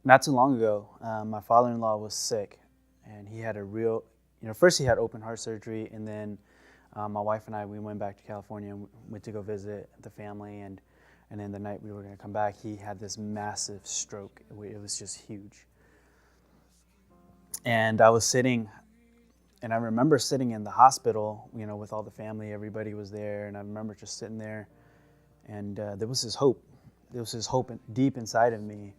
not too long ago, my father-in-law was sick, and he had a real, first he had open heart surgery, and then my wife and I, we went back to California and went to go visit the family, and then the night we were going to come back, he had this massive stroke. It was just huge. And I was sitting, and I remember sitting in the hospital, with all the family, everybody was there, and I remember just sitting there, and there was this hope. There was this hope deep inside of me,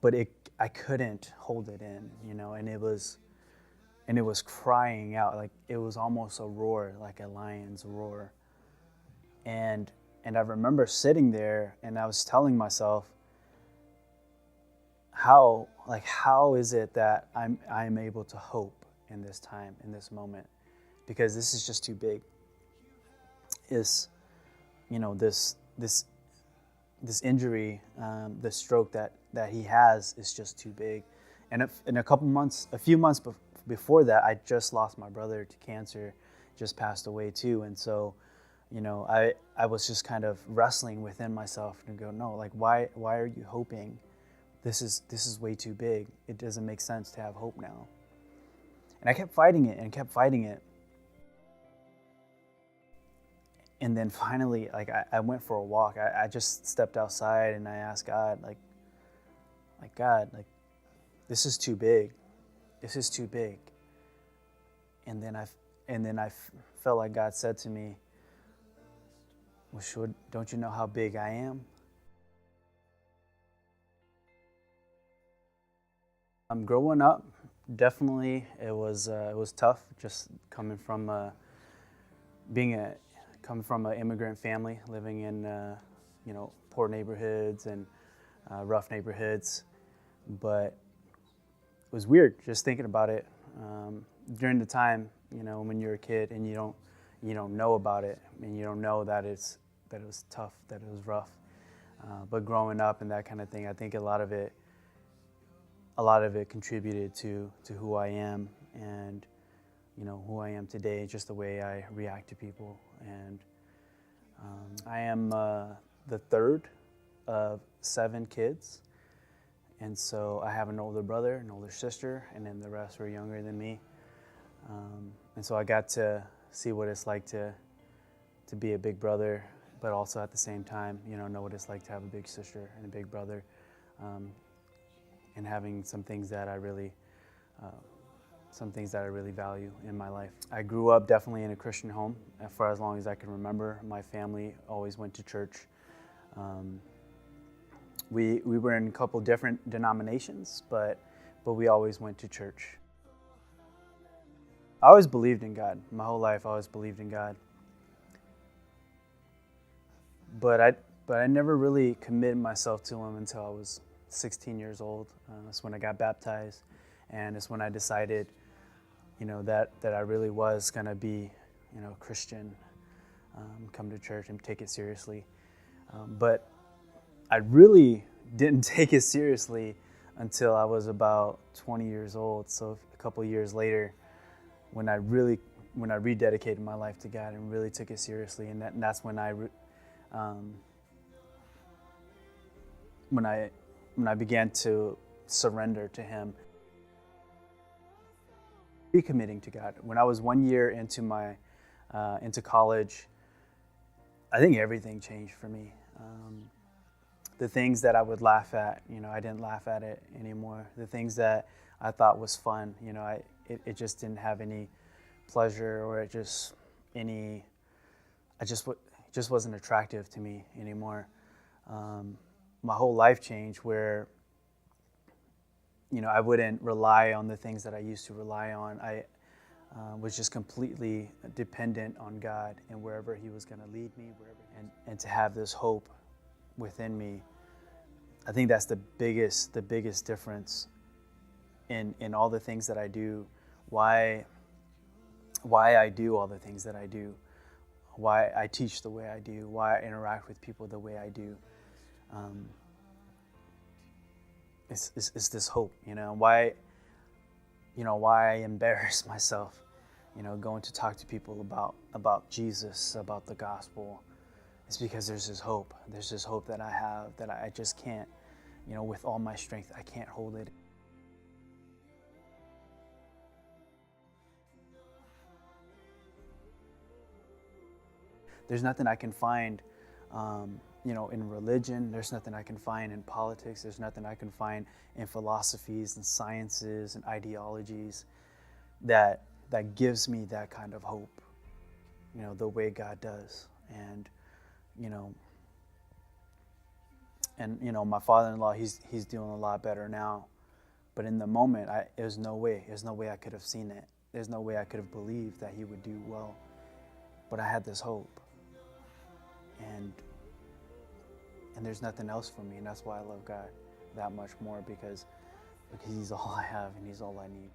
but I couldn't hold it in, and it was crying out, like it was almost a roar, like a lion's roar. And I remember sitting there, and I was telling myself, how is it that I'm able to hope in this time, in this moment, because this is just too big. This injury, the stroke that he has is just too big. And in a few months before that, I just lost my brother to cancer, just passed away too. And so, I was just kind of wrestling within myself and go, no, like why are you hoping? This is way too big. It doesn't make sense to have hope now. And I kept fighting it and kept fighting it. And then finally, like I went for a walk. I just stepped outside and I asked God, like God, like this is too big. This is too big. And then I felt like God said to me, well, sure, don't you know how big I am? Growing up, definitely it was tough. Just coming from coming from an immigrant family, living in poor neighborhoods and rough neighborhoods, but it was weird just thinking about it. During the time, when you're a kid and you don't know about it, and you don't know that it was tough, that it was rough. But growing up and that kind of thing, I think a lot of it contributed to who I am and who I am today, just the way I react to people. And I am the third of 7 kids, and so I have an older brother, an older sister, and then the rest were younger than me. And so I got to see what it's like to be a big brother, but also at the same time, know what it's like to have a big sister and a big brother, and having some things that I really value in my life. I grew up definitely in a Christian home for as long as I can remember. My family always went to church. We were in a couple different denominations, but we always went to church. I always believed in God. My whole life, I always believed in God. But I never really committed myself to Him until I was 16 years old. That's when I got baptized, and it's when I decided, that I really was gonna be, Christian, come to church and take it seriously. But I really didn't take it seriously until I was about 20 years old. So a couple of years later, when I rededicated my life to God and really took it seriously, and that's when I began to surrender to Him. Recommitting to God. When I was 1 year into college, I think everything changed for me. The things that I would laugh at, I didn't laugh at it anymore. The things that I thought was fun, it just didn't have any pleasure, or it just wasn't attractive to me anymore. My whole life changed where, I wouldn't rely on the things that I used to rely on. I was just completely dependent on God and wherever He was going to lead me, and to have this hope within me. I think that's the biggest difference in all the things that I do, why I do all the things that I do, why I teach the way I do, why I interact with people the way I do. It's this hope, why I embarrass myself, going to talk to people about Jesus, about the gospel. It's because there's this hope. There's this hope that I have that I just can't you know, with all my strength, I can't hold it. There's nothing I can find, you know, in religion. There's nothing I can find in politics. There's nothing I can find in philosophies and sciences and ideologies that gives me that kind of hope, you know, the way God does. And, you know, my father-in-law, he's doing a lot better now. But in the moment, there's no way I could have seen it. There's no way I could have believed that he would do well. But I had this hope. And there's nothing else for me, and that's why I love God that much more, because he's all I have and he's all I need.